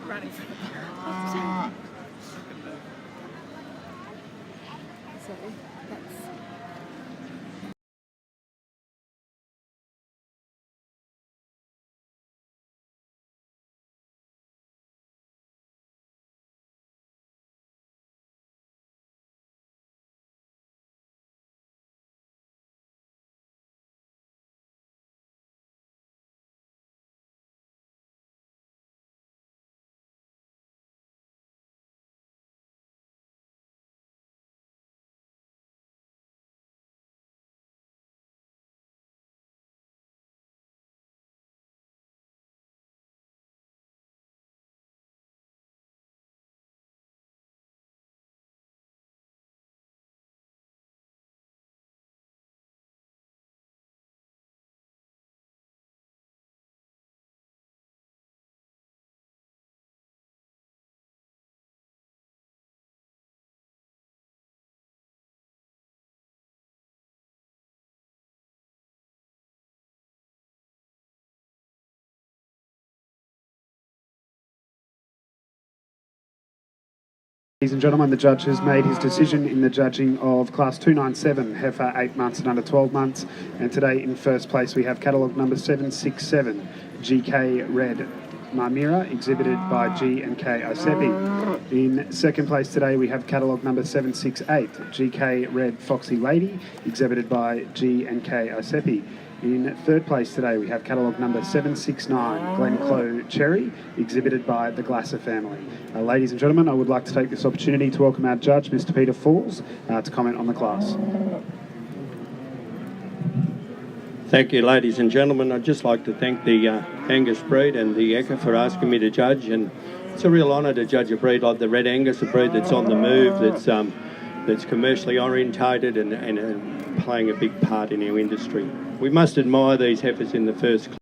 Running for the So that's Ladies and gentlemen, the judge has made his decision in the judging of Class 297, heifer 8 months and under 12 months. And today in first place we have catalogue number 767, GK Red Marmira, exhibited by G&K Osepi. In second place today we have catalogue number 768, GK Red Foxy Lady, exhibited by G&K Osepi. In third place today we have catalogue number 769, Glenclow Cherry, exhibited by the Glasser family. Ladies and gentlemen, I would like to take this opportunity to welcome our judge, Mr. Peter Falls, to comment on the class. Thank you, ladies and gentlemen. I'd just like to thank the Angus breed and the Ekka for asking me to judge, and it's a real honour to judge a breed like the Red Angus, a breed that's on the move, that's commercially orientated and playing a big part in our industry. We must admire these heifers in the first class.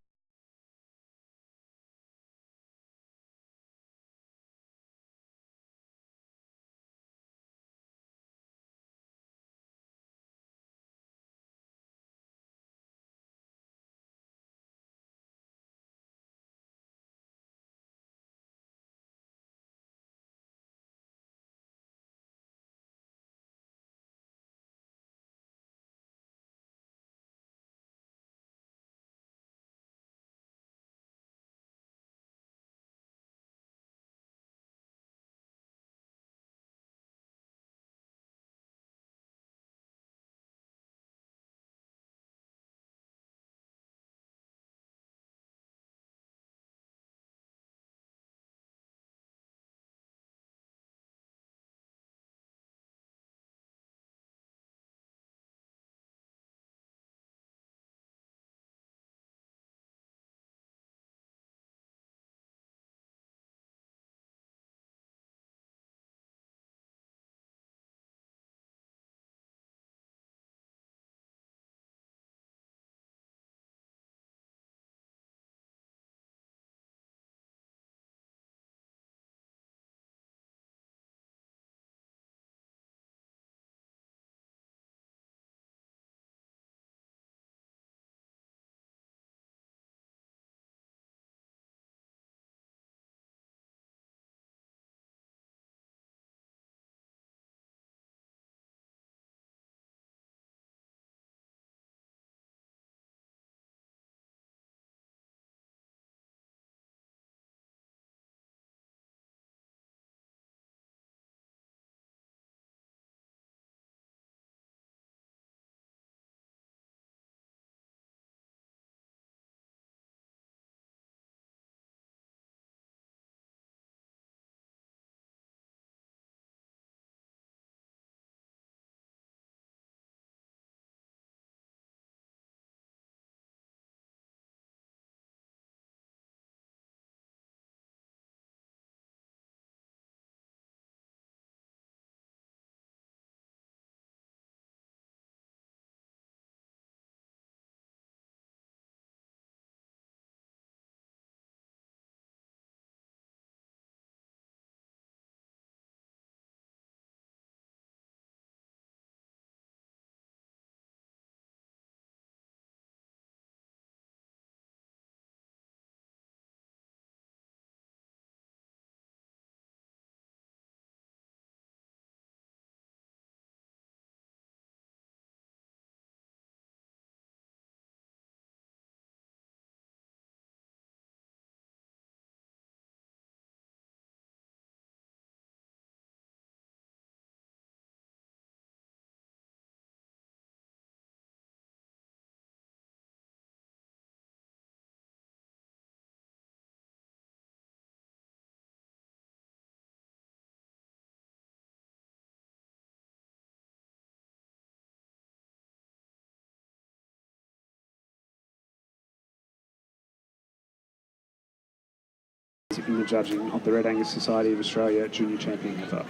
in the judging of the Red Angus Society of Australia Junior Champion heifer.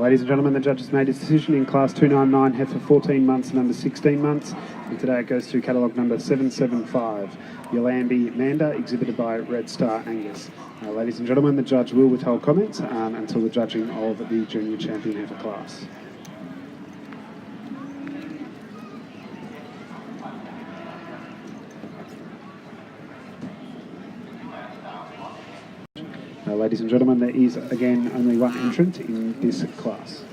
Ladies and gentlemen, the judge has made his decision in Class 299 heifer 14 months and under 16 months. And today it goes to catalogue number 775, Yolambi Manda, exhibited by Red Star Angus. Ladies and gentlemen, the judge will withhold comments until the judging of the Junior Champion heifer class. Ladies and gentlemen, there is again only one entrant in this class.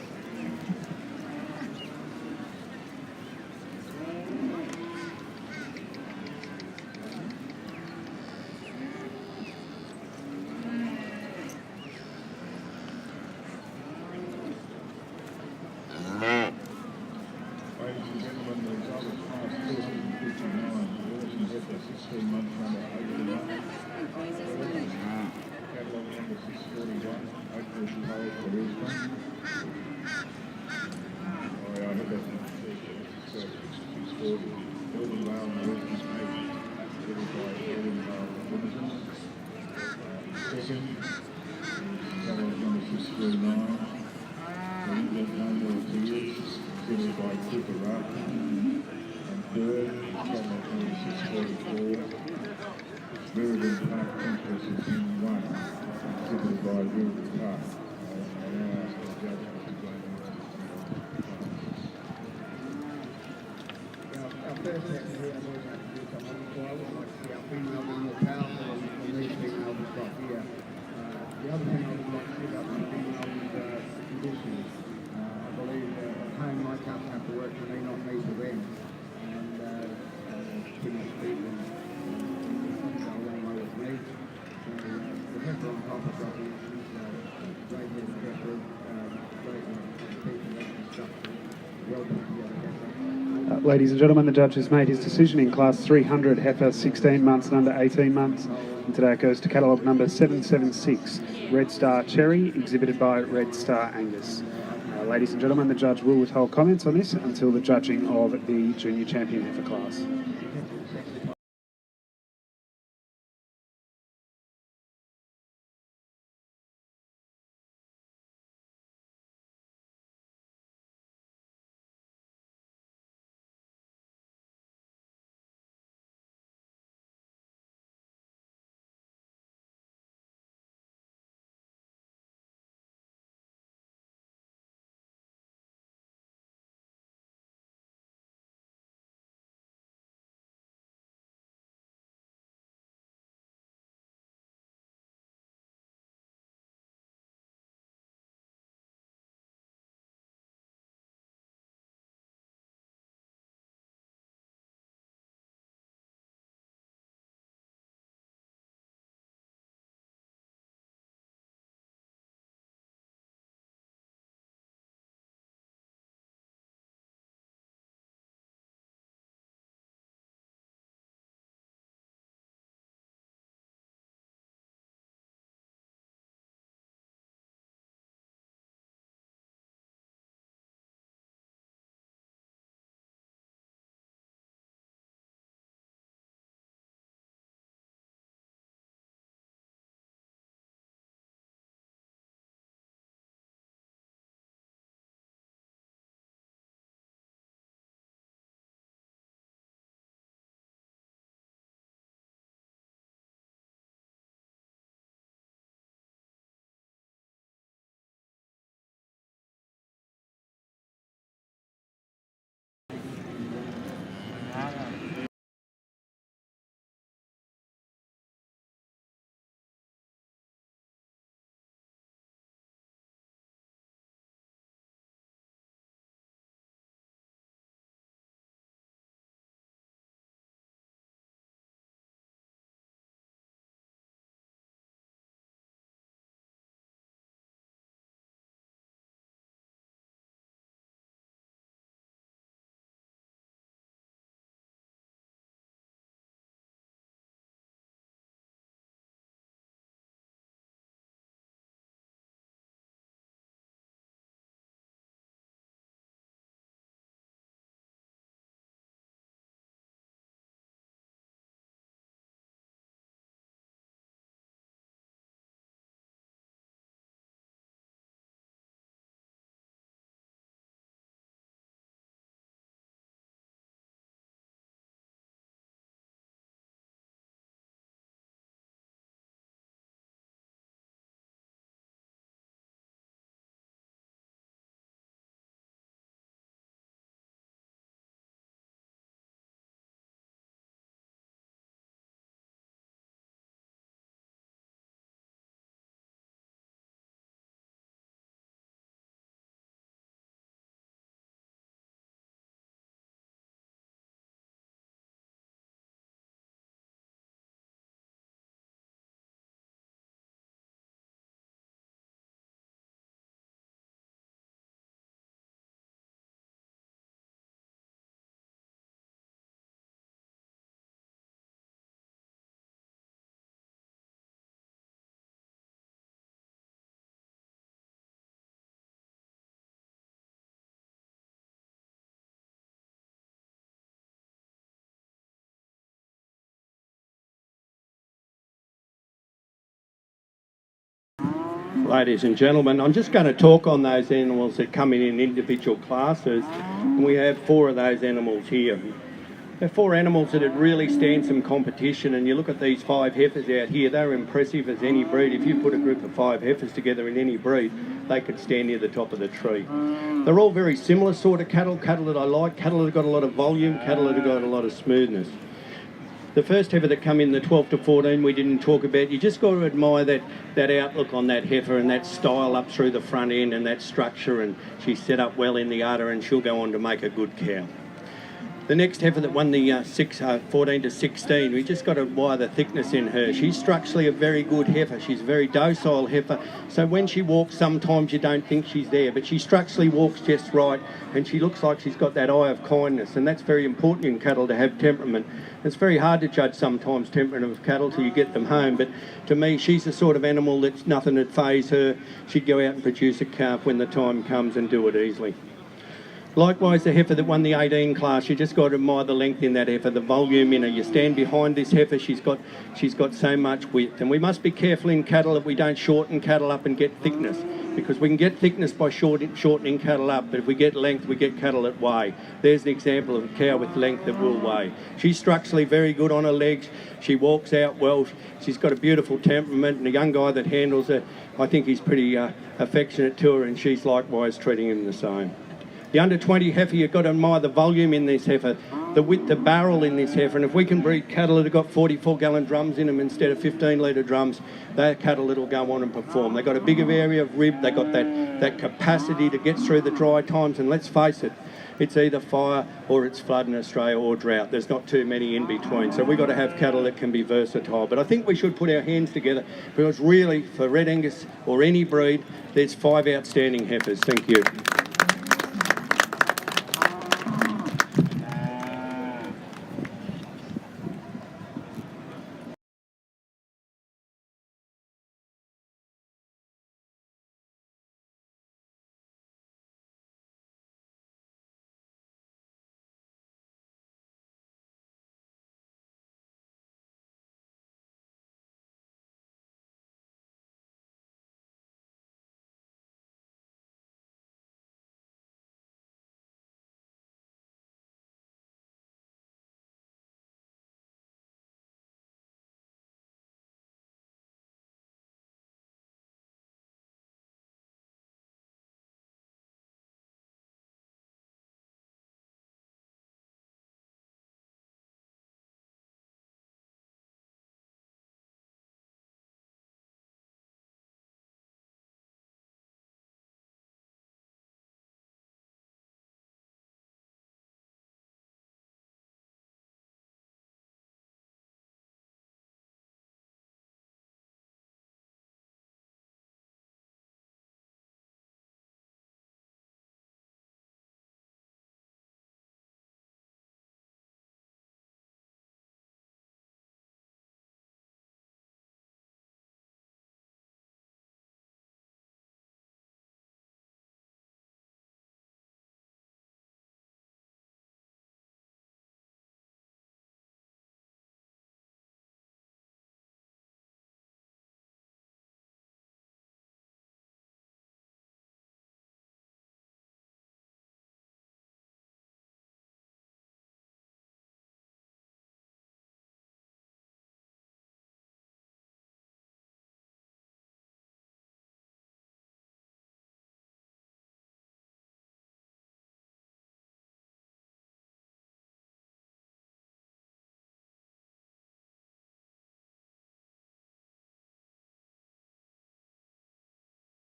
Ladies and gentlemen, the judge has made his decision in Class 300 heifer 16 months and under 18 months. And today it goes to catalogue number 776, Red Star Cherry, exhibited by Red Star Angus. Ladies and gentlemen, the judge will withhold comments on this until the judging of the Junior Champion heifer class. ladies and gentlemen. I'm just going to talk on those animals that come in individual classes. And we have 4 of those animals here. They're 4 animals that would really stand some competition, and you look at these 5 heifers out here, they're impressive as any breed. If you put a group of 5 heifers together in any breed, they could stand near the top of the tree. They're all very similar sort of cattle that I like, cattle that have got a lot of volume, cattle that have got a lot of smoothness. The first heifer that come in, the 12 to 14, we didn't talk about. You just got to admire that outlook on that heifer and that style up through the front end and that structure, and she's set up well in the udder and she'll go on to make a good cow. The next heifer that won the 14 to 16, we just got to admire the thickness in her. She's structurally a very good heifer. She's a very docile heifer. So when she walks, sometimes you don't think she's there, but she structurally walks just right, and she looks like she's got that eye of kindness, and that's very important in cattle, to have temperament. It's very hard to judge sometimes temperament of cattle till you get them home, but to me, she's the sort of animal that's nothing that faze her. She'd go out and produce a calf when the time comes and do it easily. Likewise, the heifer that won the 18 class, you just got to admire the length in that heifer, the volume in her. You stand behind this heifer, she's got so much width. And we must be careful in cattle that we don't shorten cattle up and get thickness, because we can get thickness by shortening cattle up, but if we get length, we get cattle that weigh. There's an example of a cow with length that will weigh. She's structurally very good on her legs. She walks out well. She's got a beautiful temperament, and the young guy that handles her, I think he's pretty affectionate to her, and she's likewise treating him the same. The under 20 heifer, you've got to admire the volume in this heifer, the width of barrel in this heifer, and if we can breed cattle that have got 44-gallon drums in them instead of 15-litre drums, they're cattle that'll go on and perform. They've got a bigger area of rib, they've got that capacity to get through the dry times, and let's face it, it's either fire or it's flood in Australia or drought. There's not too many in between, so we've got to have cattle that can be versatile. But I think we should put our hands together, because really, for Red Angus or any breed, there's 5 outstanding heifers. Thank you.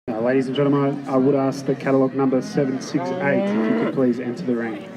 Ladies and gentlemen, I would ask that catalogue number 768, if you could please enter the ring.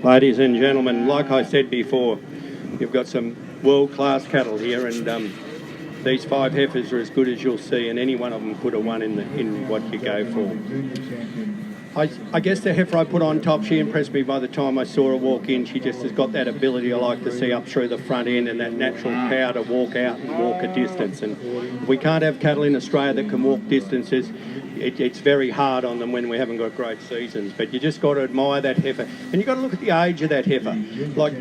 Ladies and gentlemen, like I said before, you've got some world-class cattle here, and these 5 heifers are as good as you'll see, and any one of them could have won in what you go for. I guess the heifer I put on top, she impressed me by the time I saw her walk in. She just has got that ability I like to see up through the front end, and that natural power to walk out and walk a distance. And if we can't have cattle in Australia that can walk distances, it's very hard on them when we haven't got great seasons. But you just got to admire that heifer. And you've got to look at the age of that heifer. Like,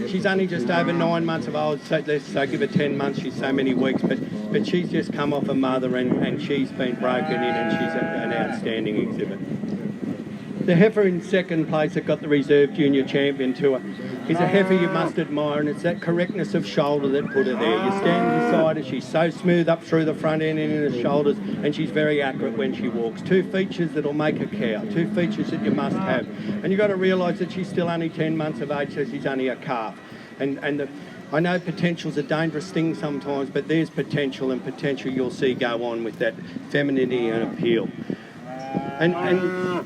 she's only just over 9 months of old, so let's say give her 10 months, she's so many weeks, but she's just come off a mother, and she's been broken in, and she's an outstanding exhibit. The heifer in second place that got the reserve junior champion to her is a heifer you must admire, and it's that correctness of shoulder that put her there. You stand beside her, she's so smooth up through the front end and in her shoulders, and she's very accurate when she walks. 2 features that'll make a cow, 2 features that you must have. And you've got to realise that she's still only 10 months of age, so she's only a calf. I know potential's a dangerous thing sometimes, but there's potential, and potential you'll see go on with that femininity and appeal. And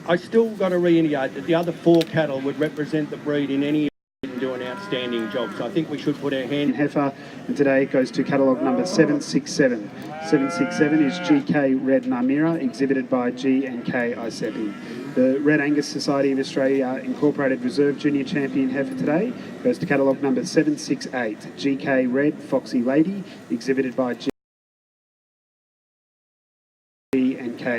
I still got to reiterate that the other 4 cattle would represent the breed in any and do an outstanding job. So I think we should put our hand... Heifer, and today it goes to catalogue number 767. 767 is GK Red Narmira, exhibited by G&K Isepi. The Red Angus Society of Australia Incorporated Reserve Junior Champion heifer today goes to catalogue number 768, GK Red Foxy Lady, exhibited by G&K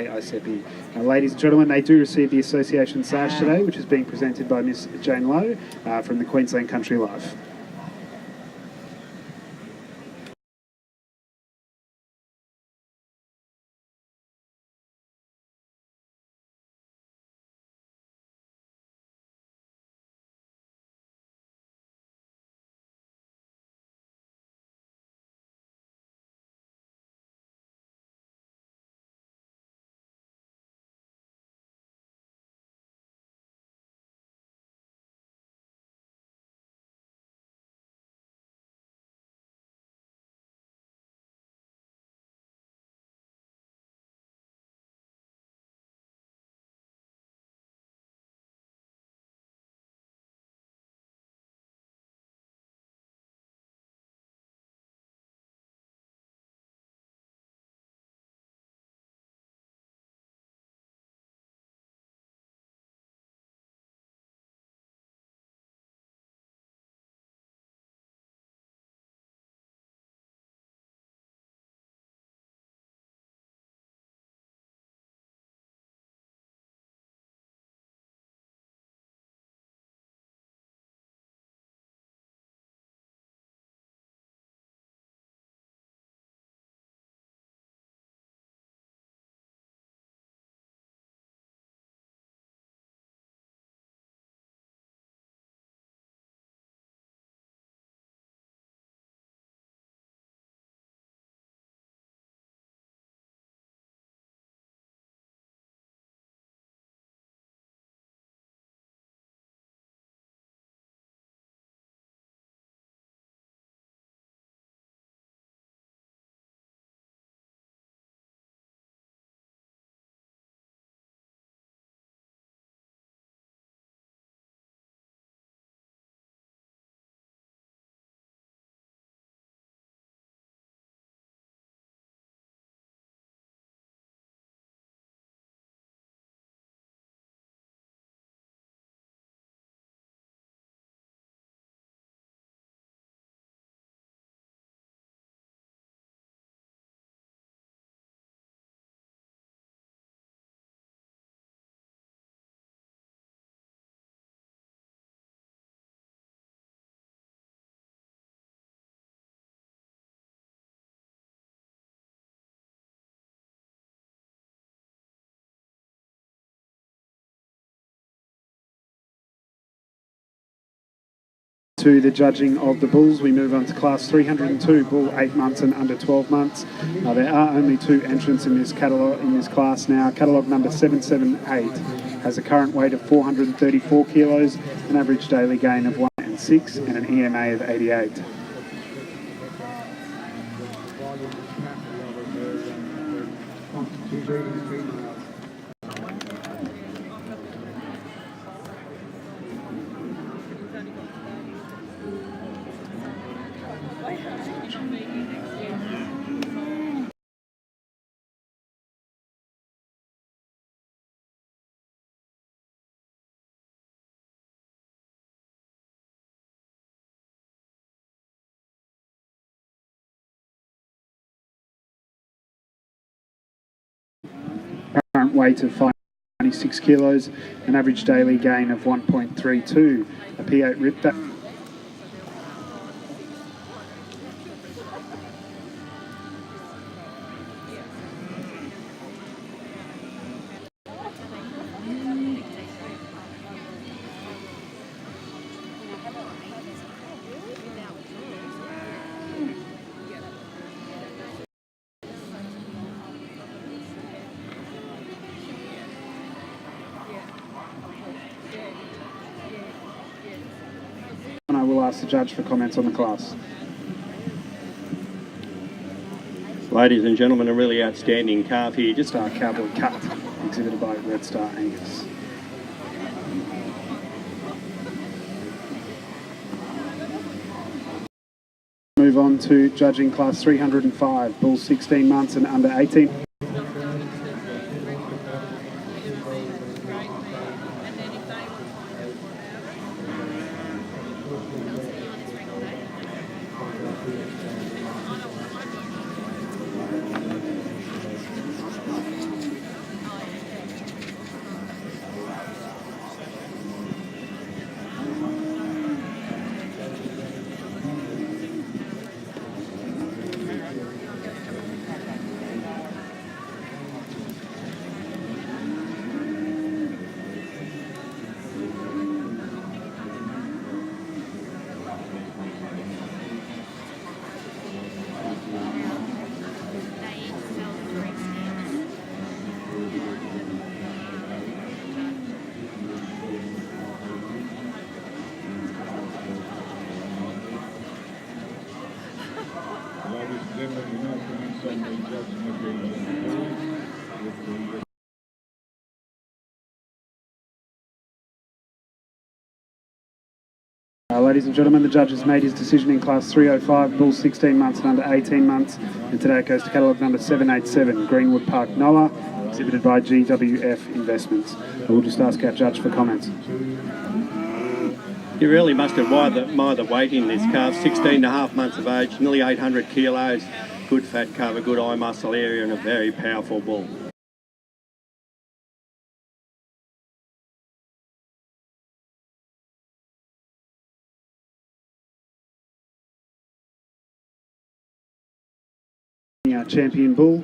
Isepi. Ladies and gentlemen, they do receive the Association Sash today, which is being presented by Miss Jane Lowe from the Queensland Country Life. to the judging of the bulls. We move on to class 302, bull 8 months and under 12 months. There are only 2 entrants in this class now. Catalogue number 778 has a current weight of 434 kilos, an average daily gain of 1 and 6, and an EMA of 88. Current weight of 596 kilos, an average daily gain of 1.32, a P8 rip back. And I will ask the judge for comments on the class. Ladies and gentlemen, a really outstanding calf here. Just Star Cowboy Cut, exhibited by Red Star Angus. Move on to judging class 305, bulls 16 months and under 18. Ladies and gentlemen, the judge has made his decision in class 305, bulls 16 months and under 18 months, and today it goes to catalogue number 787, Greenwood Park Noah, exhibited by GWF Investments. I will just ask our judge for comments. You really must admire the weight in this calf. 16 and a half months of age, nearly 800 kilos, good fat cover, good eye muscle area, and a very powerful bull. Champion bull.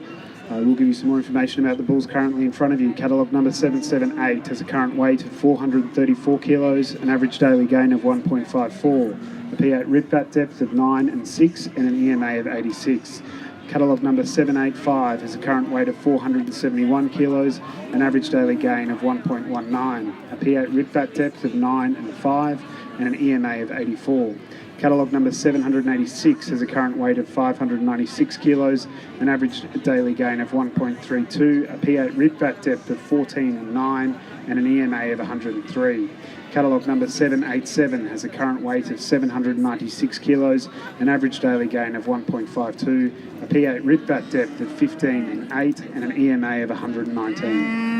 We'll give you some more information about the bulls currently in front of you. Catalogue number 778 has a current weight of 434 kilos, an average daily gain of 1.54, a P8 rip bat depth of 9 and 6, and an EMA of 86. Catalogue number 785 has a current weight of 471 kilos, an average daily gain of 1.19, a P8 rip bat depth of 9 and 5, and an EMA of 84. Catalogue number 786 has a current weight of 596 kilos, an average daily gain of 1.32, a P8 rip bat depth of 14 and 9, and an EMA of 103. Catalogue number 787 has a current weight of 796 kilos, an average daily gain of 1.52, a P8 rip bat depth of 15 and 8, and an EMA of 119.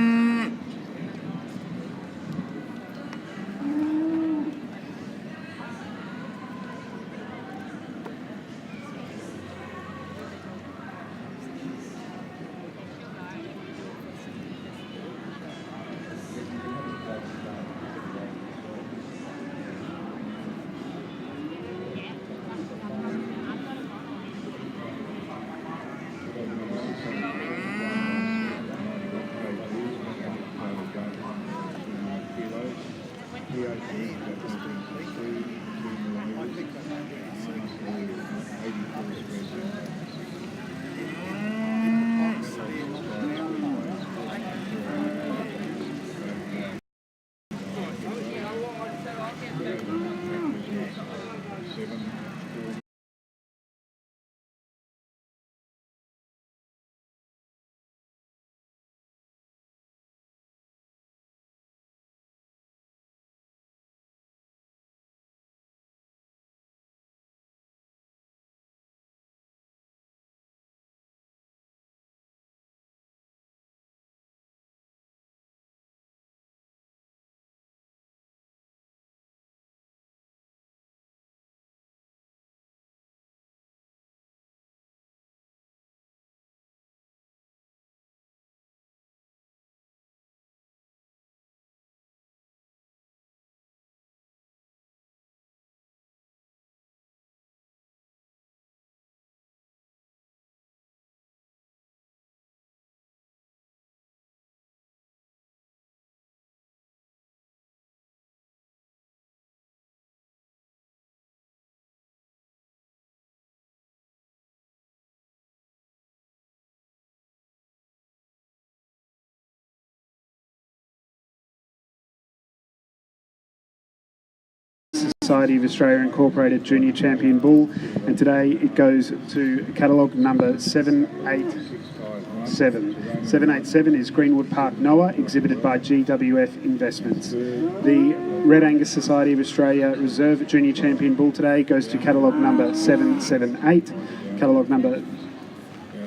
Society of Australia Incorporated Junior Champion Bull, and today it goes to catalogue number 787. 787 is Greenwood Park Noah, exhibited by GWF Investments. The Red Angus Society of Australia Reserve Junior Champion Bull today goes to catalogue number 778. Catalogue number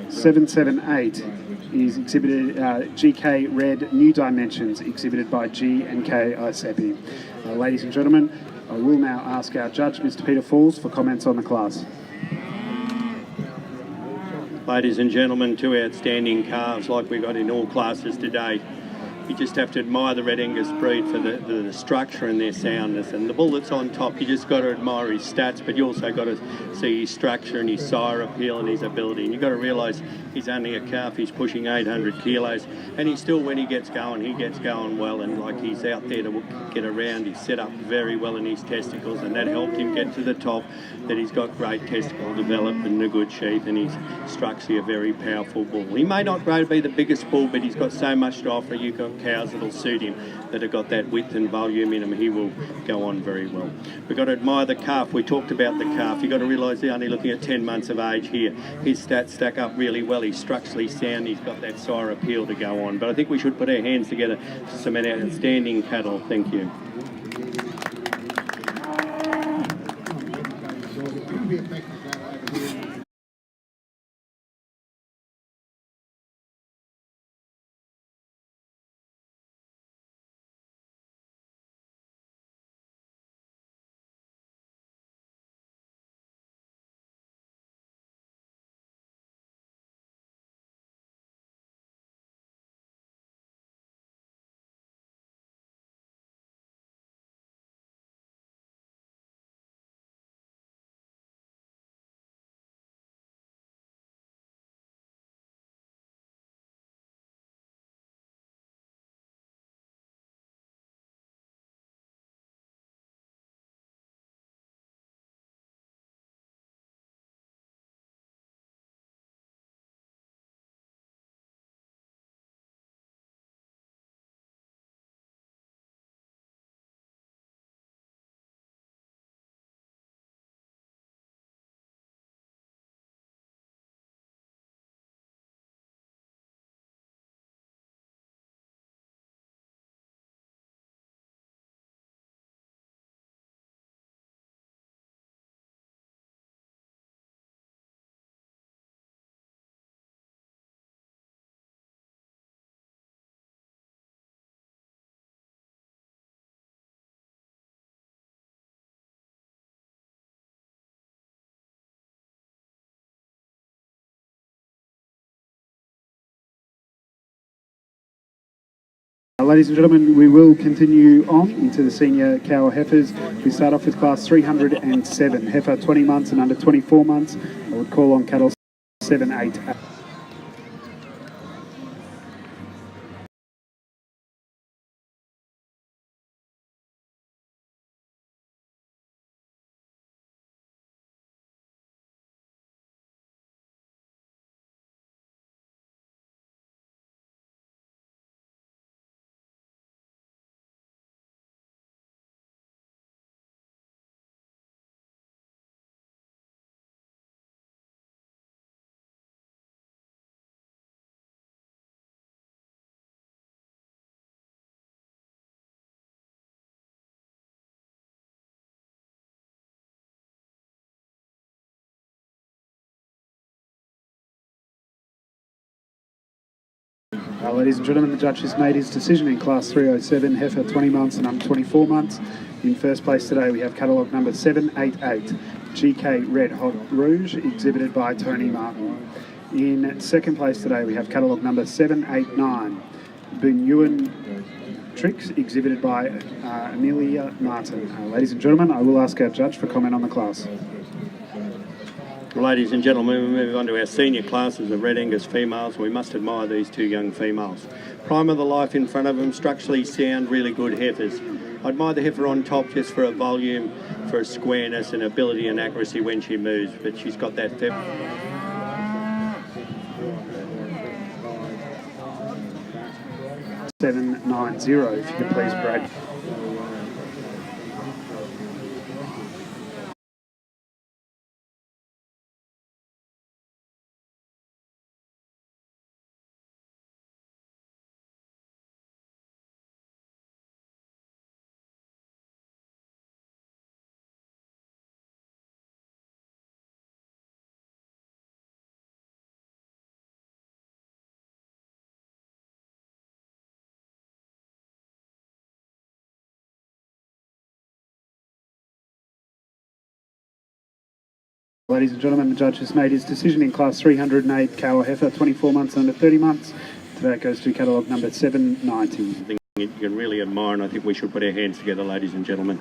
778 is exhibited GK Red New Dimensions, exhibited by G&K Isepi. Ladies and gentlemen, I will now ask our judge, Mr. Peter Falls, for comments on the class. Ladies and gentlemen, two outstanding calves like we got in all classes today. You just have to admire the Red Angus breed for the structure and their soundness. And the bull that's on top, you just got to admire his stats, but you also got to see his structure and his sire appeal and his ability. And you've got to realise he's only a calf, he's pushing 800 kilos, and he's still, when he gets going well, and like he's out there to get around. He's set up very well in his testicles, and that helped him get to the top, that he's got great testicle development and a good sheath, and he's structurally a very powerful bull. He may not grow to be the biggest bull, but he's got so much to offer. You've got cows that'll suit him, that have got that width and volume in him. He will go on very well. We've got to admire the calf. We talked about the calf. You've got to realise they're only looking at 10 months of age here. His stats stack up really well. He's structurally sound. He's got that sire appeal to go on. But I think we should put our hands together for some outstanding cattle. Thank you. Ladies and gentlemen, we will continue on into the senior cow heifers. We start off with class 307, heifer 20 months and under 24 months. I would call on cattle 788. Ladies and gentlemen, the judge has made his decision in class 307, heifer 20 months and under 24 months. In first place today we have catalogue number 788, GK Red Hot Rouge, exhibited by Tony Martin. In second place today we have catalogue number 789, Bunyuan Tricks, exhibited by Amelia Martin. Ladies and gentlemen, I will ask our judge for comment on the class. Ladies and gentlemen, we move on to our senior classes of Red Angus females. We must admire these two young females. Prime of the life in front of them, structurally sound, really good heifers. I admire the heifer on top just for a volume, for a squareness and ability and accuracy when she moves, but she's got that 790, if you could please, Brad. Ladies and gentlemen, the judge has made his decision in class 308 cow or heifer, 24 months under 30 months. Today it goes to catalogue number 790. You can really admire, and I think we should put our hands together, ladies and gentlemen.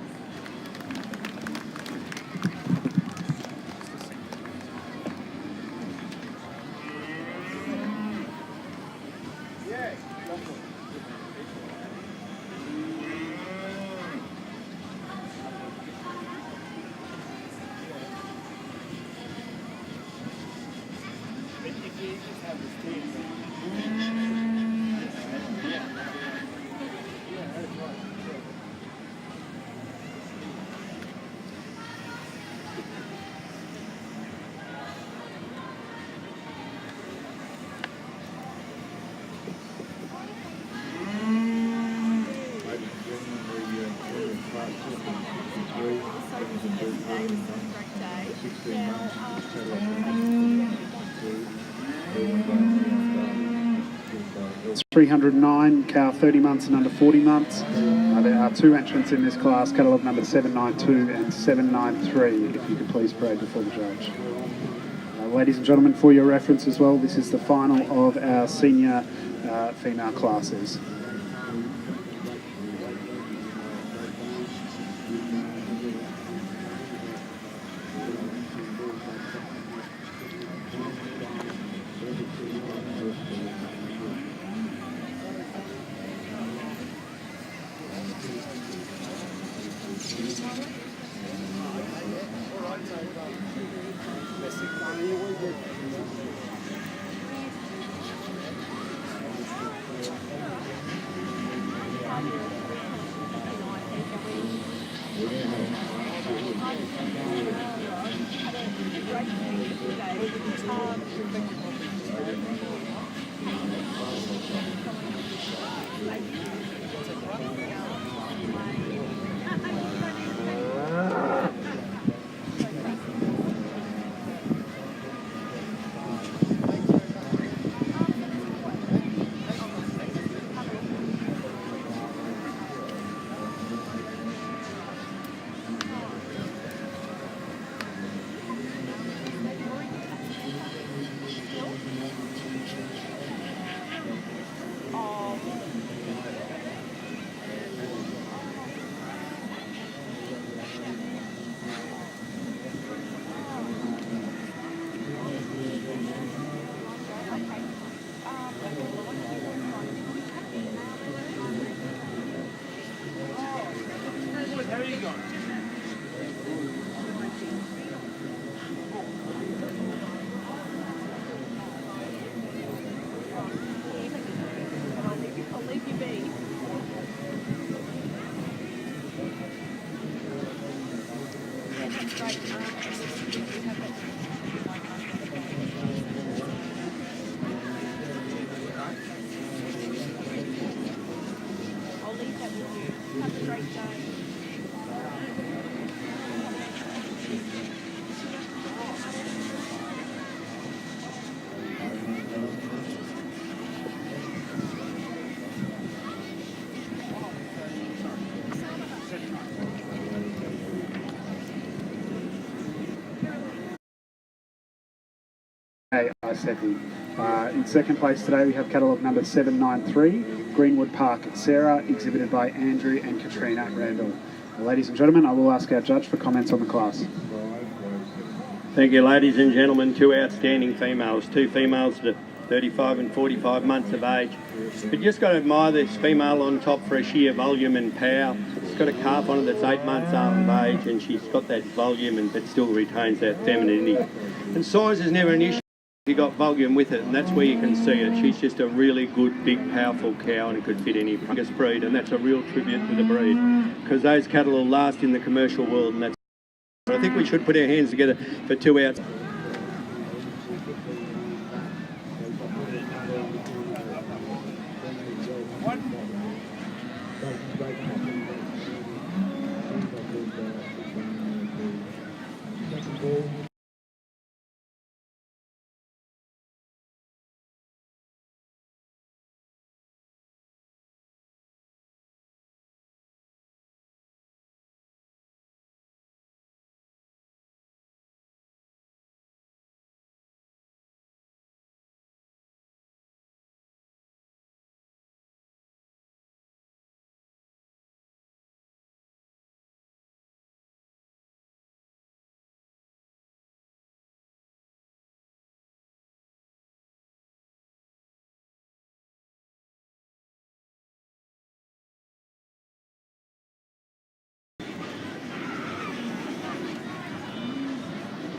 It's 309 cow 30 months and under 40 months. There are two entrants in this class, catalogue number 792 and 793. If you could please parade before the judge. Ladies and gentlemen, for your reference as well, this is the final of our senior female classes. I'll leave that with you. Have a great day. I second. In second place today we have catalogue number 793, Greenwood Park Sarah, exhibited by Andrew and Katrina Randall. Ladies and gentlemen, I will ask our judge for comments on the class. Thank you, ladies and gentlemen. Two outstanding females, two females that are 35 and 45 months of age. But you just got to admire this female on top for a sheer volume and power. She's got a calf on her that's 8 months of age, and she's got that volume and but still retains that femininity. And size is never an issue. You got volume with it, and that's where you can see it. She's just a really good, big, powerful cow, and it could fit any Angus breed, and that's a real tribute to the breed, because those cattle will last in the commercial world, and that's. I think we should put our hands together for 2 outs.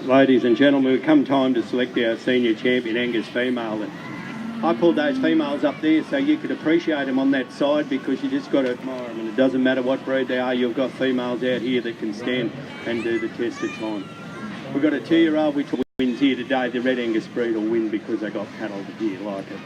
ladies and gentlemen, come time to select our senior champion, Angus female. And I pulled those females up there so you could appreciate them on that side, because you just got to admire them. And it doesn't matter what breed they are, you've got females out here that can stand and do the test of time. We've got a 2-year-old which wins here today. The Red Angus breed will win because they got cattle here like it.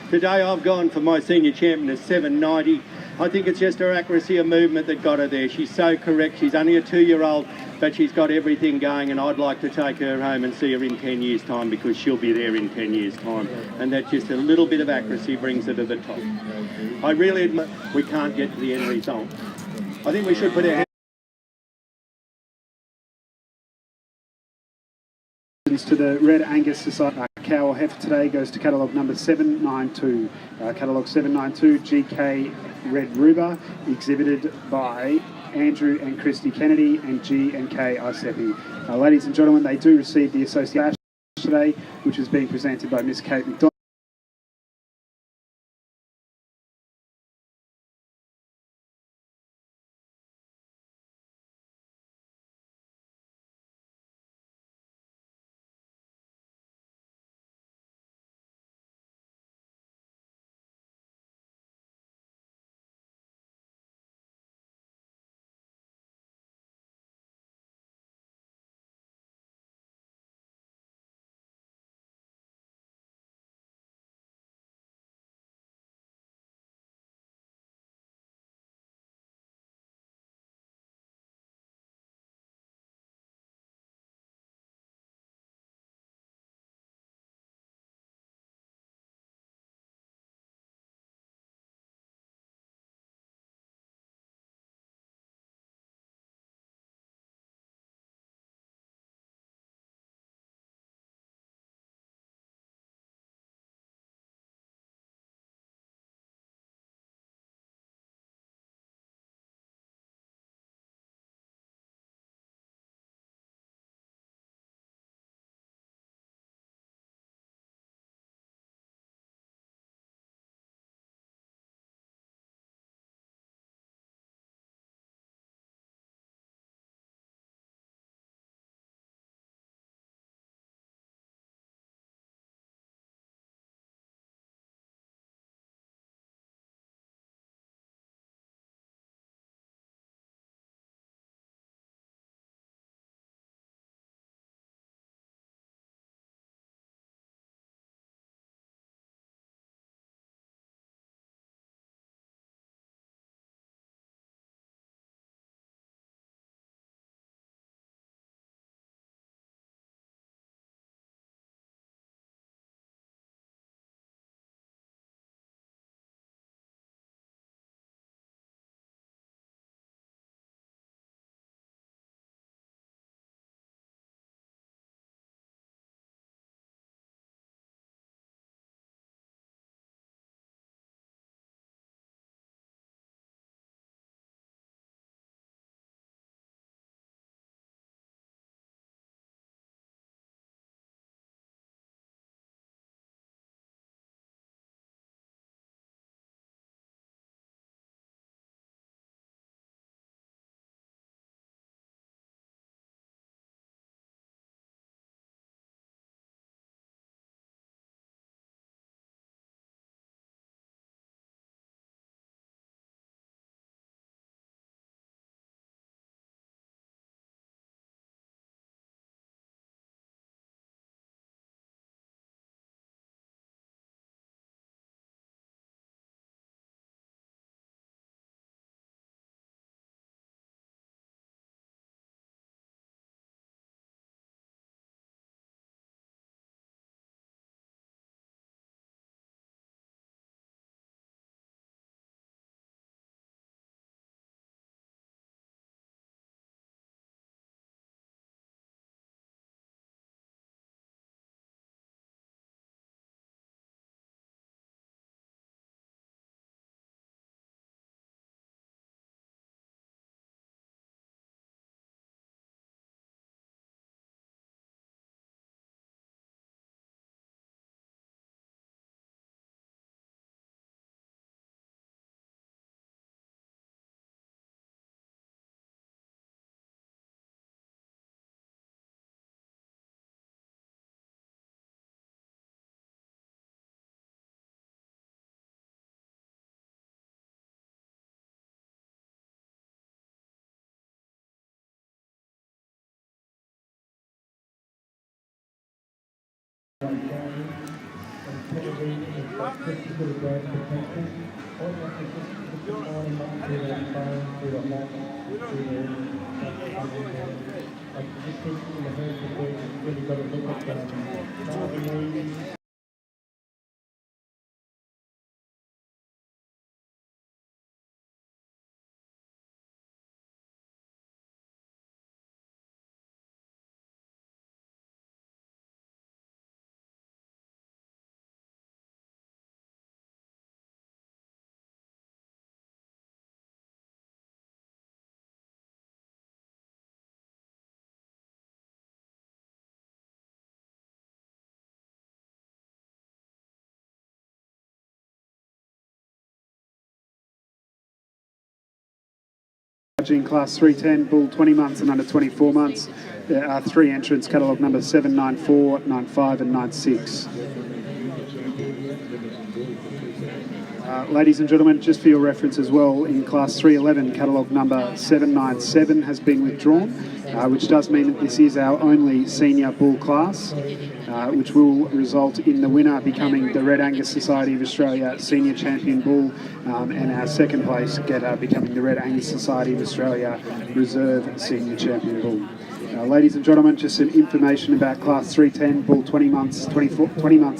Today I've gone for my senior champion at 790. I think it's just her accuracy of movement that got her there. She's so correct. She's only a 2-year-old, but she's got everything going, and I'd like to take her home and see her in 10 years' time, because she'll be there in 10 years' time. And that just a little bit of accuracy brings her to the top. I really admit we can't get to the end result. I think we should put our hands to the Red Angus Society. Cow or heifer today goes to catalogue number 792. Catalogue 792, GK Red Ruber, exhibited by Andrew and Christy Kennedy and G&K Isepi. Ladies and gentlemen, they do receive the association today, which is being presented by Miss Kate McDonald. Judging class 310, bull 20 months and under 24 months. There are 3 entrants, catalogue number 794, 95 and 96. Ladies and gentlemen, just for your reference as well, in class 311, catalogue number 797 has been withdrawn, which does mean that this is our only senior bull class, which will result in the winner becoming the Red Angus Society of Australia Senior Champion Bull, and our second place getter becoming the Red Angus Society of Australia Reserve Senior Champion Bull. Ladies and gentlemen, just some information about class 310, bull 20 months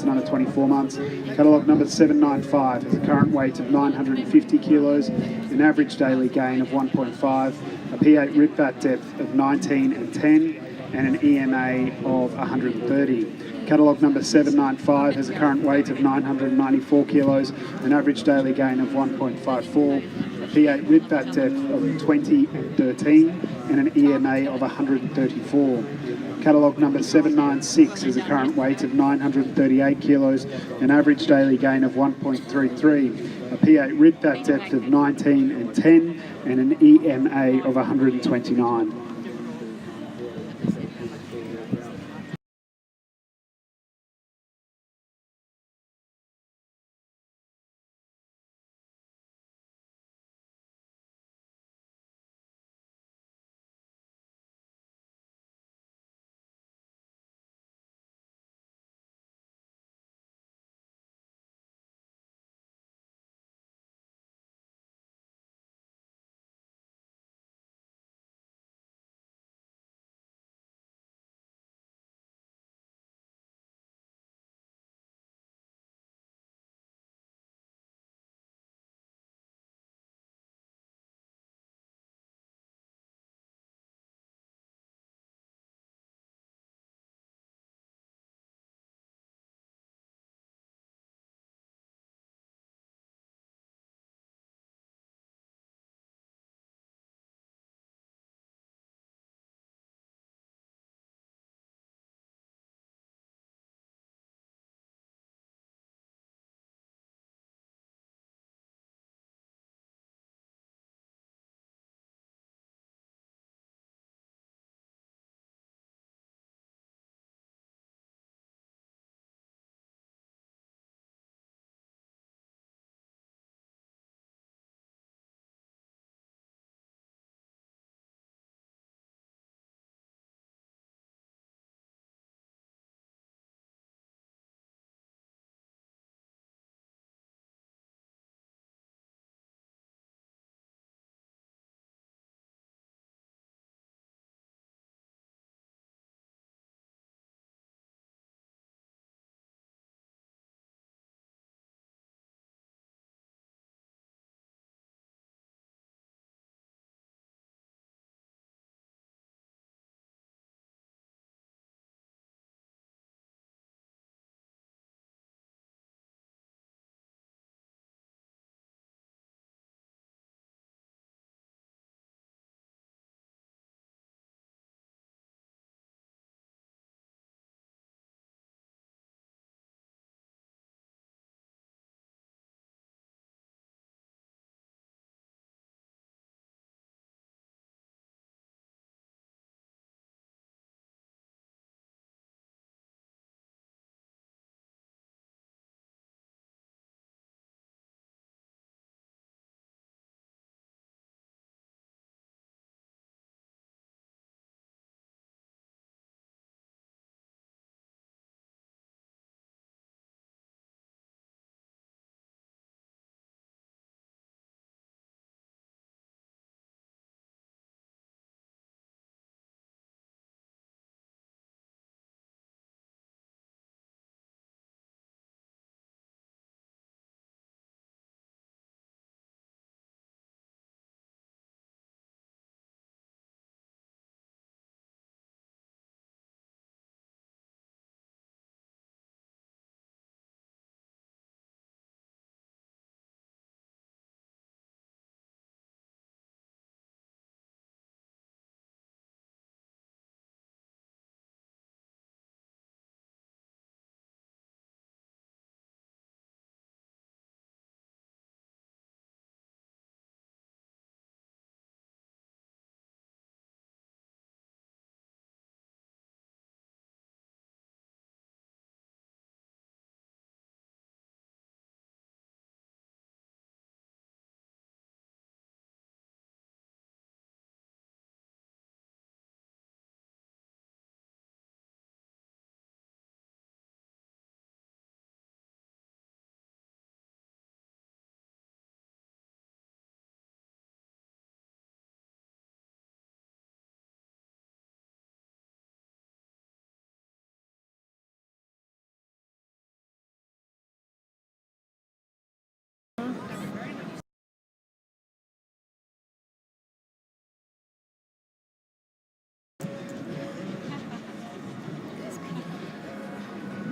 and under 24 months. Catalogue number 795 has a current weight of 950 kilos, an average daily gain of 1.5, a P8 ripbat depth of 19 and 10, and an EMA of 130. Catalogue number 795 has a current weight of 994 kilos, an average daily gain of 1.54, a P8 ripbat depth of 20 and 13, and an EMA of 134. Catalogue number 796 has a current weight of 938 kilos, an average daily gain of 1.33, a P8 ripbat depth of 19 and 10, and an EMA of 129.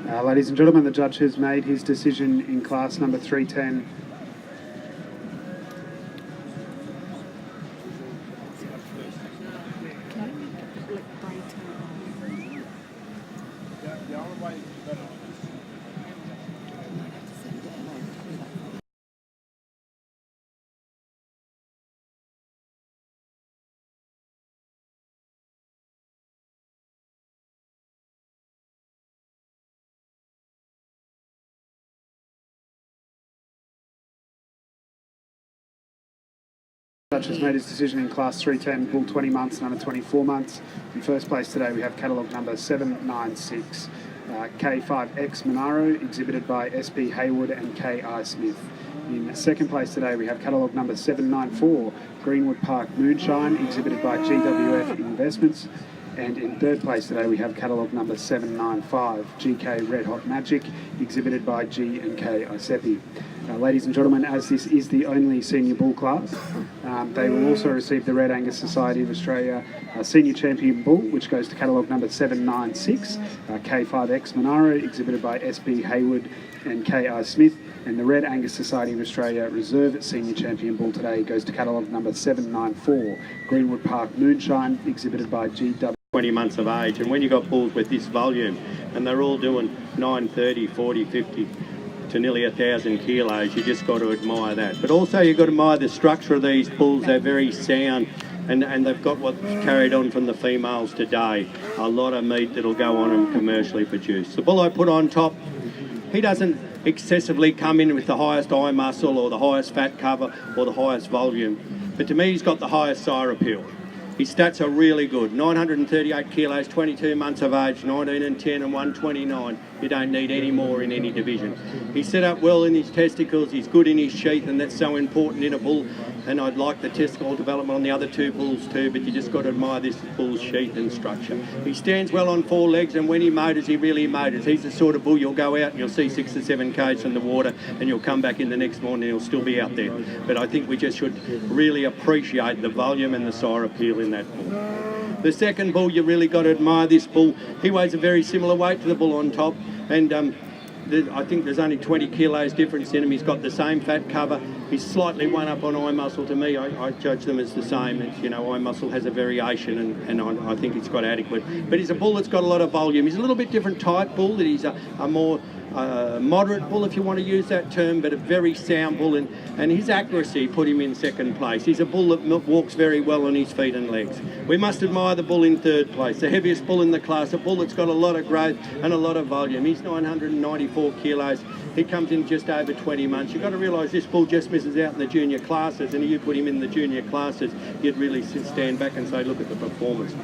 Ladies and gentlemen, the judge has made his decision in class number 310. The judge has made his decision in class 310, bull 20 months and under 24 months. In first place today we have catalogue number 796, K5X Monaro, exhibited by SP Hayward and KI Smith. In second place today we have catalogue number 794, Greenwood Park Moonshine, exhibited by GWF Investments. And in third place today we have catalogue number 795, GK Red Hot Magic, exhibited by G&K Isepi. Ladies and gentlemen, as this is the only senior bull class, they will also receive the Red Angus Society of Australia Senior Champion Bull, which goes to catalogue number 796, K5X Monaro, exhibited by SP Hayward and KI Smith. And the Red Angus Society of Australia Reserve Senior Champion Bull today goes to catalogue number 794, Greenwood Park Moonshine, exhibited by GW. 20 months of age, and when you've got bulls with this volume and they're all doing 9, 30, 40, 50 to nearly 1,000 kilos, you just got to admire that. But also you've got to admire the structure of these bulls. They're very sound, and they've got what's carried on from the females today. A lot of meat that'll go on and commercially produce. The bull I put on top, he doesn't excessively come in with the highest eye muscle or the highest fat cover or the highest volume, but to me he's got the highest sire appeal. His stats are really good. 938 kilos, 22 months of age, 19 and 10 and 129. You don't need any more in any division. He's set up well in his testicles. He's good in his sheath, and that's so important in a bull. And I'd like the testicle development on the other two bulls too, but you just got to admire this bull's sheath and structure. He stands well on four legs, and when he motors, he really motors. He's the sort of bull you'll go out and you'll see 6 or 7 k's from the water, and you'll come back in the next morning and he'll still be out there. But I think we just should really appreciate the volume and the sire appeal in that bull. The second bull, you really got to admire this bull. He weighs a very similar weight to the bull on top, and I think there's only 20 kilos difference in him. He's got the same fat cover. He's slightly one up on eye muscle. To me, I judge them as the same. It's, you know, eye muscle has a variation, and I think it's got adequate. But he's a bull that's got a lot of volume. He's a little bit different type bull. That he's a more moderate bull, if you want to use that term, but a very sound bull, and his accuracy put him in second place. He's a bull that walks very well on his feet and legs. We must admire the bull in third place, the heaviest bull in the class, a bull that's got a lot of growth and a lot of volume. He's 994 kilos. He comes in just over 20 months. You've got to realise this bull just misses out in the junior classes, and if you put him in the junior classes, you'd really stand back and say, look at the performance.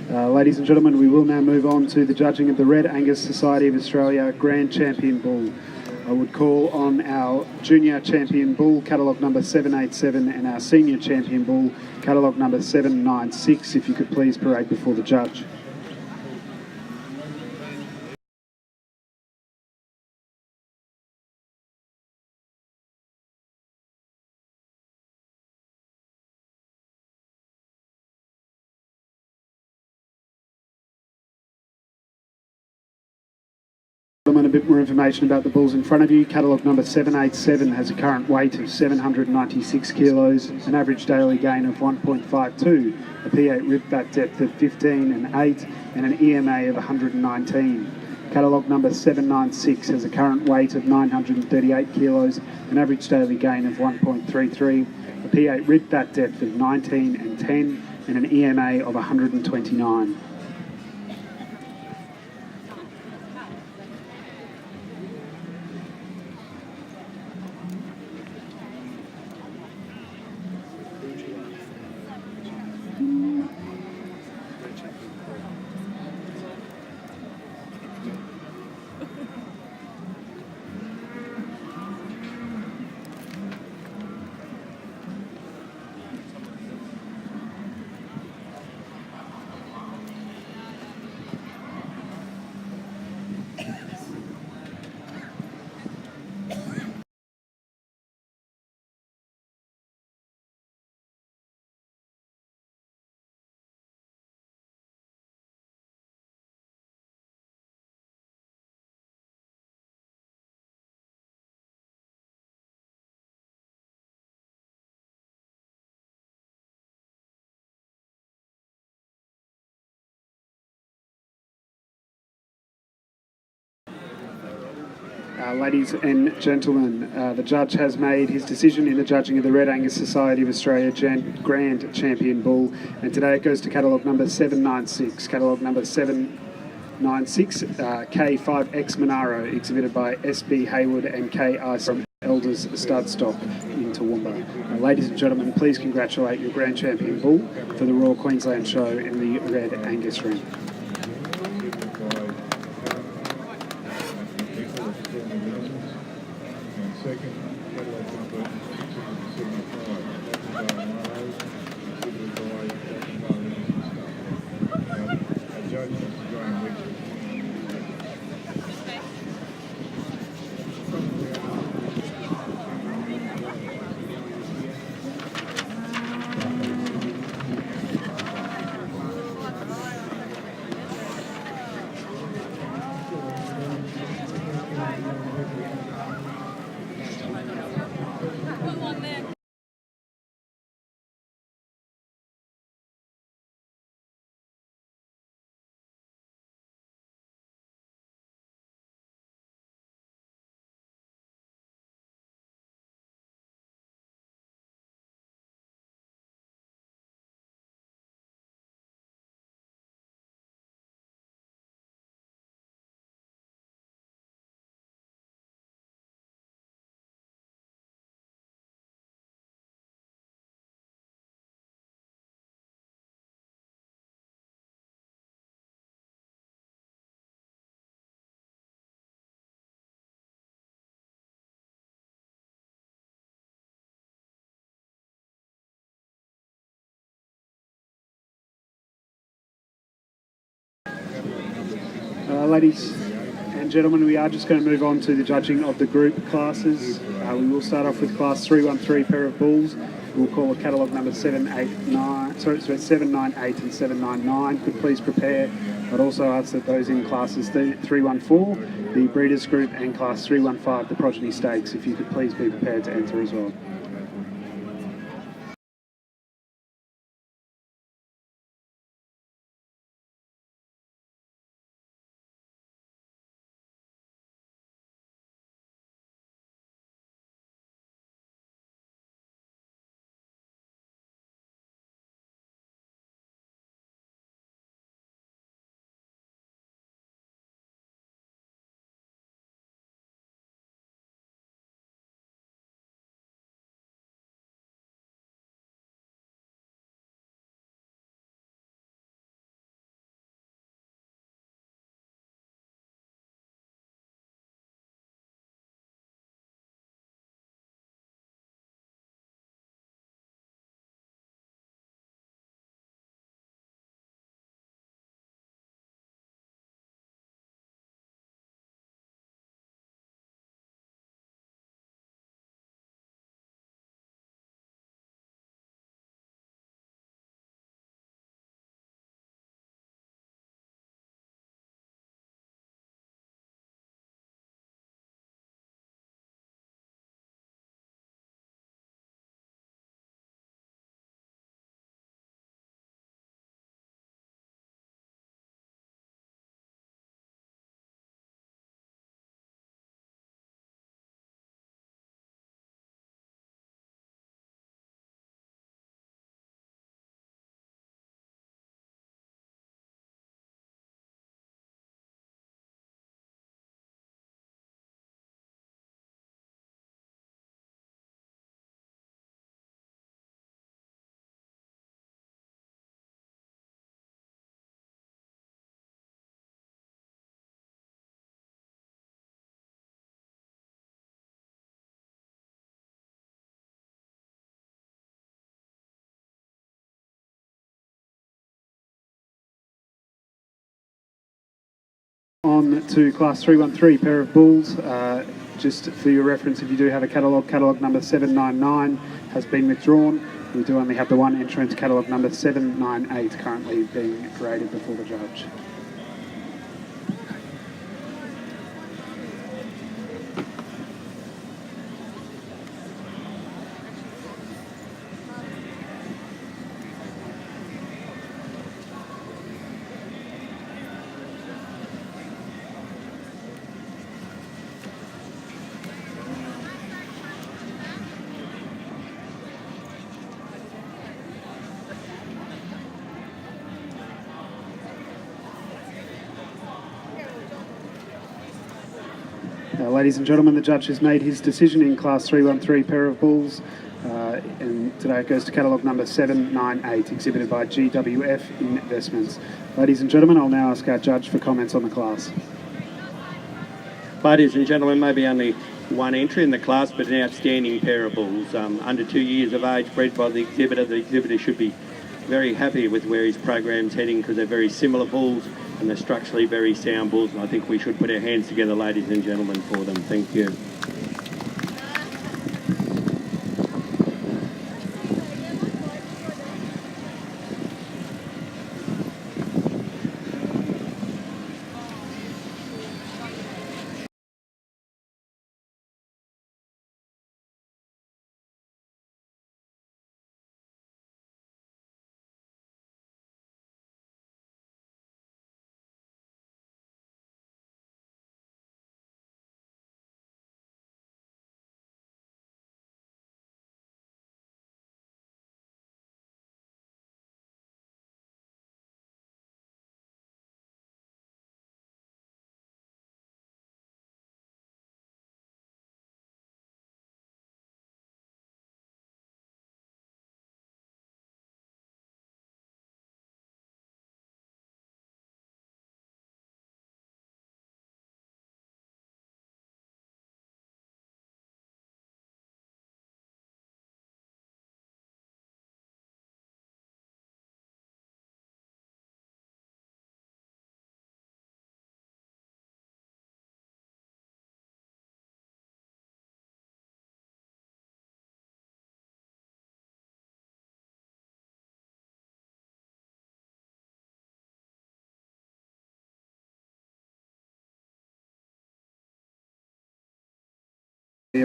Ladies and gentlemen, we will now move on to the judging of the Red Angus Society of Australia Grand Champion Bull. I would call on our Junior Champion Bull, catalogue number 787, and our Senior Champion Bull, catalogue number 796, if you could please parade before the judge. gentlemen, a bit more information about the bulls in front of you. Catalogue number 787 has a current weight of 796 kilos, an average daily gain of 1.52, a P8 rib back depth of 15 and 8, and an EMA of 119. Catalogue number 796 has a current weight of 938 kilos, an average daily gain of 1.33, a P8 rib back depth of 19 and 10, and an EMA of 129. Ladies and gentlemen, the judge has made his decision in the judging of the Red Angus Society of Australia Grand Champion Bull, and today it goes to catalogue number 796. Catalogue number 796, K5X Monaro, exhibited by SB Hayward and KI from Elders Stud Stock in Toowoomba. Ladies and gentlemen, please congratulate your Grand Champion Bull for the Royal Queensland Show in the Red Angus ring. Second, catalogue number 675, a judge, Mr. Graham Richards. Ladies and gentlemen, we are just going to move on to the judging of the group classes. We will start off with class 313 pair of bulls. We'll call a catalogue number 798 and 799. Could please prepare. I'd also ask that those in classes 314, the Breeders Group, and class 315, the Progeny Stakes, if you could please be prepared to enter as well. on to Class 313, pair of bulls. Just for your reference, if you do have a catalogue number 799 has been withdrawn. We do only have the one entrant, catalogue number 798, currently being graded before the judge. Ladies and gentlemen, the judge has made his decision in Class 313, pair of bulls, and today it goes to catalogue number 798, exhibited by GWF Investments. Ladies and gentlemen, I'll now ask our judge for comments on the class. Ladies and gentlemen, maybe only one entry in the class, but an outstanding pair of bulls. Under 2 years of age, bred by the exhibitor. The exhibitor should be very happy with where his program's heading because they're very similar bulls and they're structurally very sound bulls, and I think we should put our hands together, ladies and gentlemen, for them. Thank you.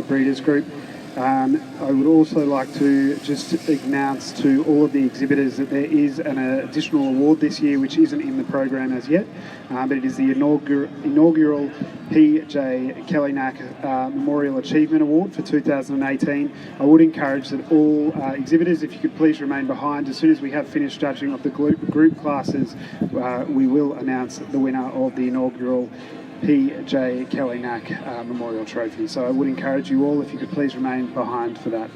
Breeders Group. I would also like to just announce to all of the exhibitors that there is an additional award this year which isn't in the program as yet, but it is the inaugural P.J. Kelly-Knack Memorial Achievement Award for 2018. I would encourage that all exhibitors, if you could please remain behind. As soon as we have finished judging of the group classes, we will announce the winner of the inaugural P.J. Kelly-Knack Memorial Trophy. So I would encourage you all, if you could please remain behind for that.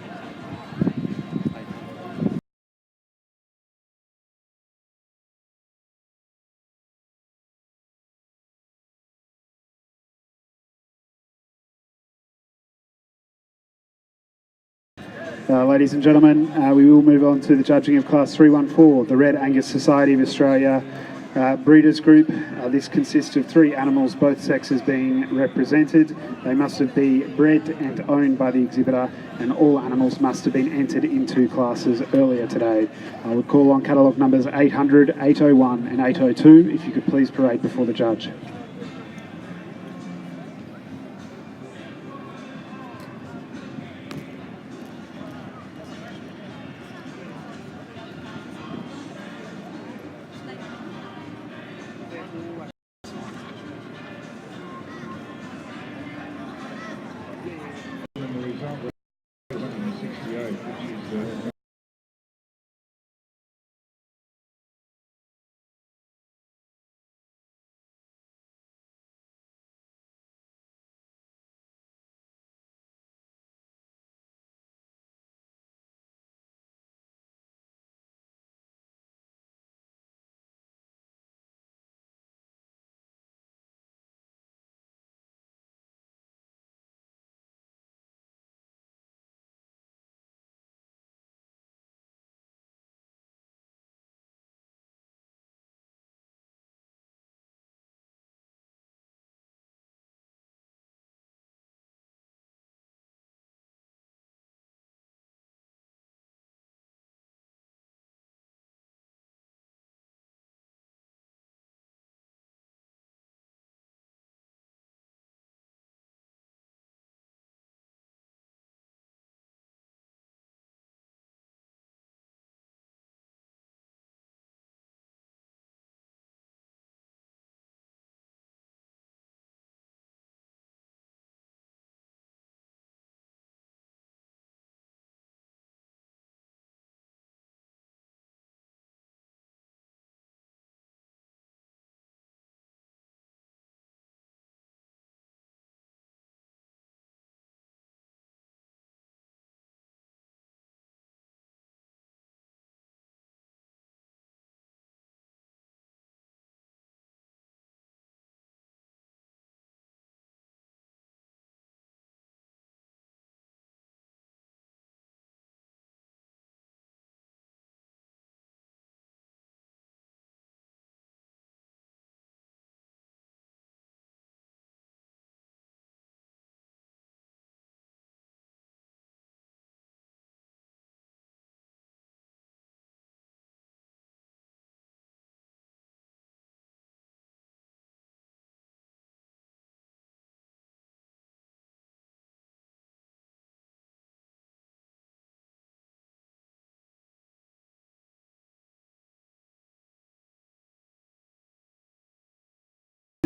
Ladies and gentlemen, we will move on to the judging of Class 314, the Red Angus Society of Australia Breeders Group. This consists of 3 animals, both sexes being represented. They must have been bred and owned by the exhibitor, and all animals must have been entered into classes earlier today. I would call on catalogue numbers 800, 801 and 802 if you could please parade before the judge. And the result was 168, which is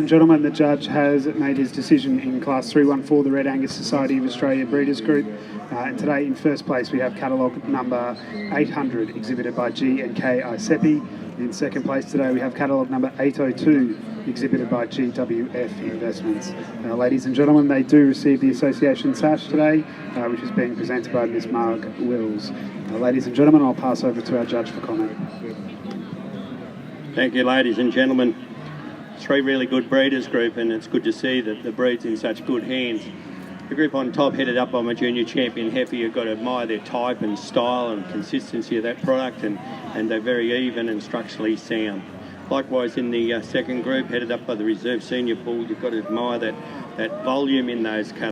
and gentlemen, the judge has made his decision in Class 314, the Red Angus Society of Australia Breeders Group. And today in first place we have catalogue number 800, exhibited by G&K Isepi. In second place today we have catalogue number 802, exhibited by GWF Investments. Ladies and gentlemen, they do receive the association sash today, which is being presented by Ms Marg Wills. Ladies and gentlemen, I'll pass over to our judge for comment. Thank you, ladies and gentlemen. Three really good breeders group, and it's good to see that the breed's in such good hands. The group on top, headed up by my junior champion Heffy, you've got to admire their type and style and consistency of that product, and they're very even and structurally sound. Likewise in the second group, headed up by the reserve senior bull, you've got to admire that volume in those cattle.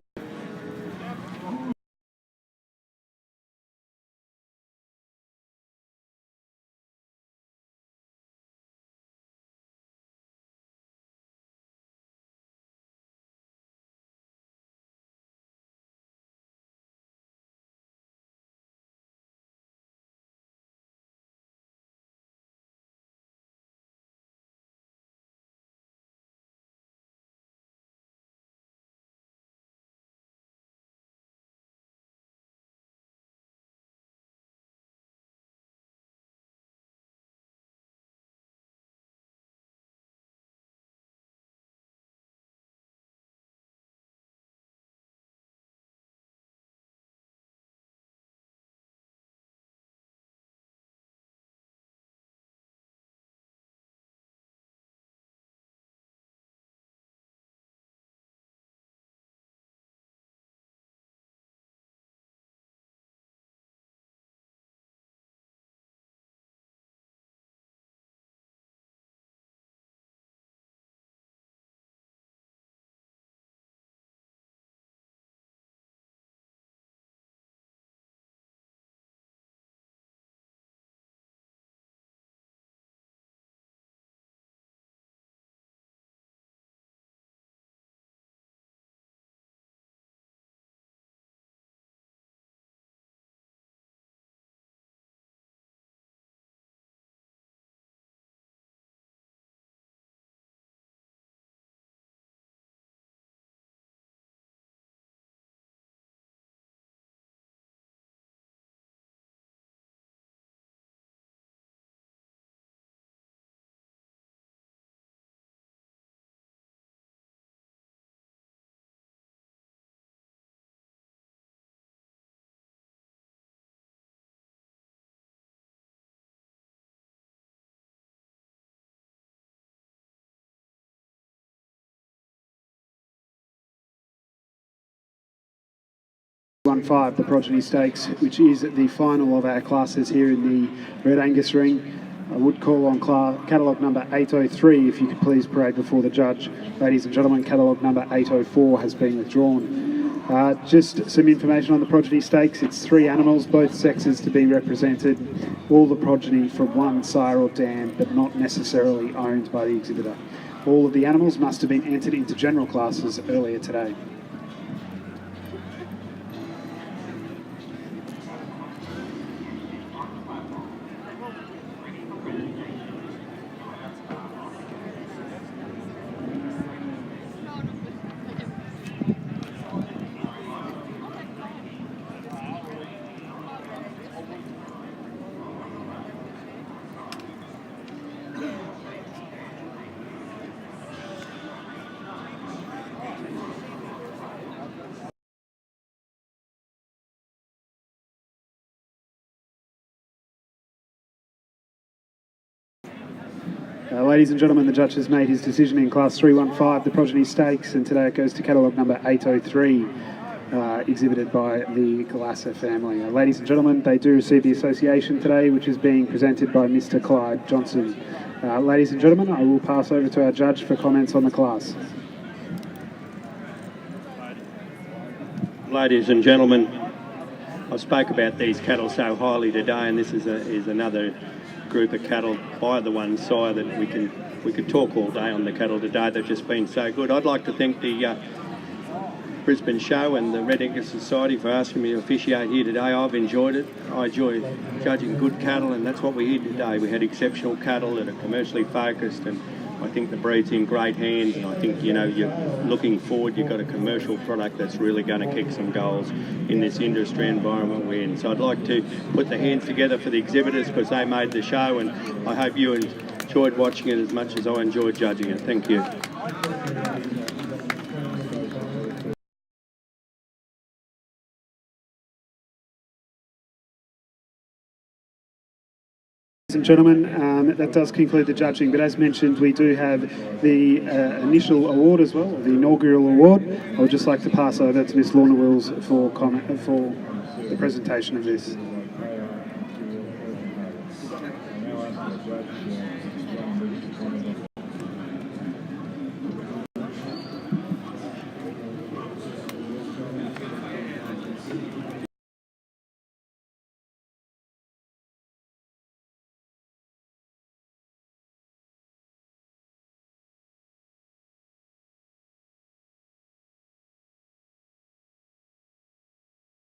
The Progeny Stakes, which is the final of our classes here in the Red Angus ring. I would call on catalogue number 803 if you could please parade before the judge. Ladies and gentlemen, catalogue number 804 has been withdrawn. Just some information on the Progeny Stakes. It's 3 animals, both sexes to be represented. All the progeny from one sire or dam, but not necessarily owned by the exhibitor. All of the animals must have been entered into general classes earlier today. Ladies and gentlemen, the judge has made his decision in Class 315, the Progeny Stakes, and today it goes to catalogue number 803, exhibited by the Glasser family. Ladies and gentlemen, they do receive the association today, which is being presented by Mr. Clyde Johnson. Ladies and gentlemen, I will pass over to our judge for comments on the class. Ladies and gentlemen, I spoke about these cattle so highly today, and this is another group of cattle by the one sire that we could talk all day on the cattle today. They've just been so good. I'd like to thank the Brisbane show and the Red Angus Society for asking me to officiate here today. I've enjoyed it. I enjoy judging good cattle, and that's what we did today. We had exceptional cattle that are commercially focused, and I think the breed's in great hands, and I think, you know, you're looking forward. You've got a commercial product that's really going to kick some goals in this industry environment we're in. So I'd like to put the hands together for the exhibitors because they made the show, and I hope you enjoyed watching it as much as I enjoyed judging it. Thank you. Ladies and gentlemen, that does conclude the judging, but as mentioned, we do have the initial award as well, the inaugural award. I would just like to pass over to Miss Lorna Wills for the presentation of this.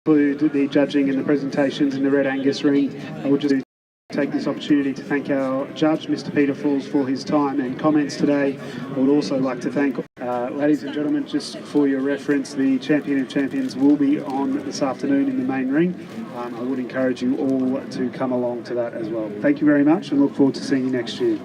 Conclude the judging and the presentations in the Red Angus ring. I would just take this opportunity to thank our judge, Mr. Peter Falls, for his time and comments today. I would also like to thank, ladies and gentlemen, just for your reference, the Champion of Champions will be on this afternoon in the main ring. I would encourage you all to come along to that as well. Thank you very much and look forward to seeing you next year.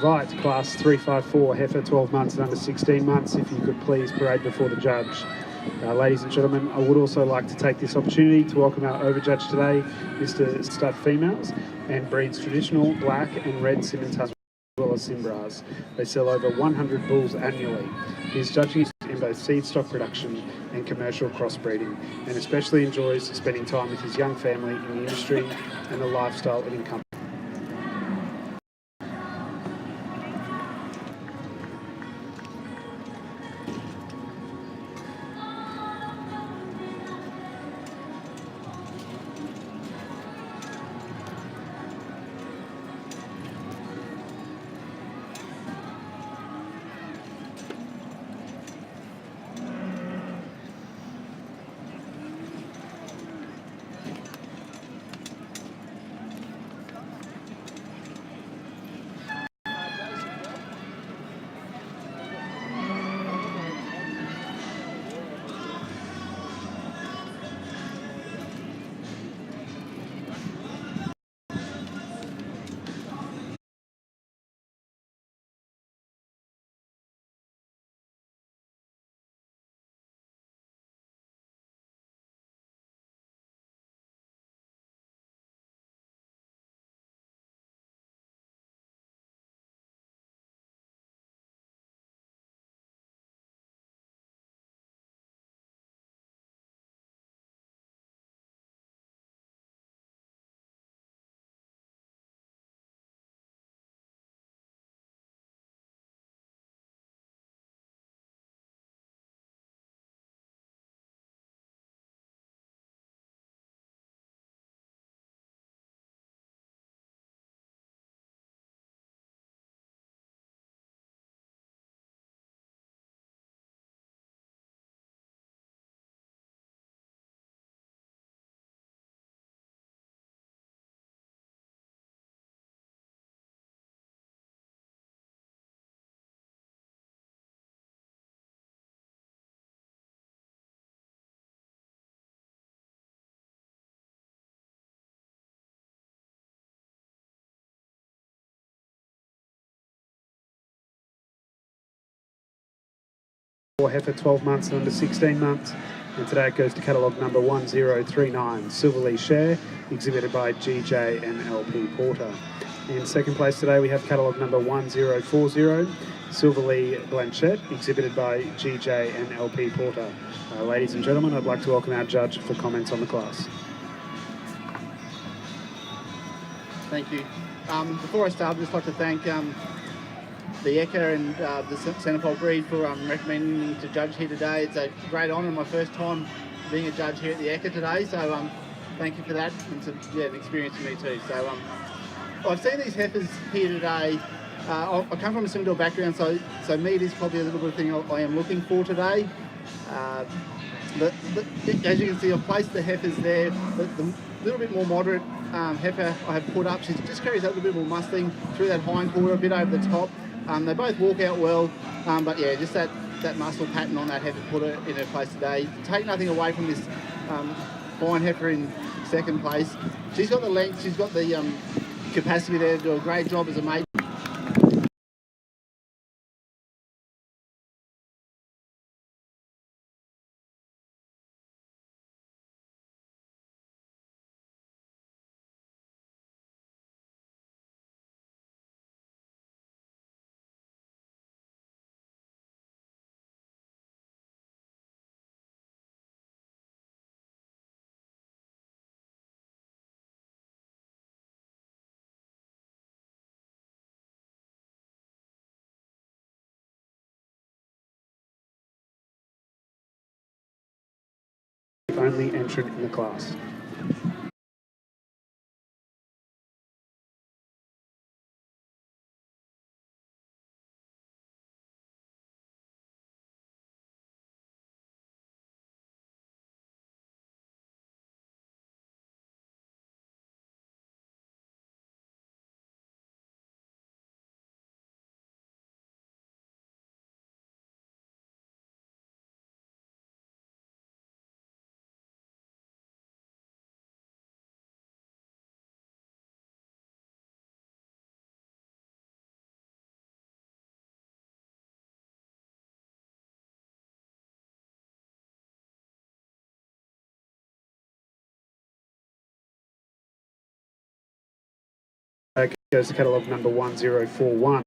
invite class 354 heifer 12 months and under 16 months if you could please parade before the judge. Ladies and gentlemen, I would also like to take this opportunity to welcome our overjudge today, Mr. Stud Females, and breeds traditional black and red Simmons husbands as well as Simbras. They sell over 100 bulls annually. He's judging in both seed stock production and commercial crossbreeding, and especially enjoys spending time with his young family in the industry and the lifestyle it encompasses. 4 heifer 12 months and under 16 months, and today it goes to catalogue number 1039, Silverlee Share, exhibited by GJ and LP Porter. In second place today we have catalogue number 1040, Silverlee Blanchette, exhibited by GJ and LP Porter. Ladies and gentlemen, I'd like to welcome our judge for comments on the class. Thank you. Before I start, I'd just like to thank the Ekka and the Centerfold breed for recommending me to judge here today. It's a great honour, my first time being a judge here at the Ekka today, so thank you for that. It's an experience for me too. So I've seen these heifers here today. I come from a Simdor background, so meat is probably a little bit of thing I am looking for today. As you can see, I've placed the heifers there. The little bit more moderate heifer I have put up, she just carries that little bit more mustang through that hind quarter, a bit over the top. They both walk out well, but yeah, just that muscle pattern on that heifer put her in her place today. Take nothing away from this fine heifer in second place. She's got the length, she's got the capacity there to do a great job as a mate. Only entrant in the class. Goes to catalogue number 1041.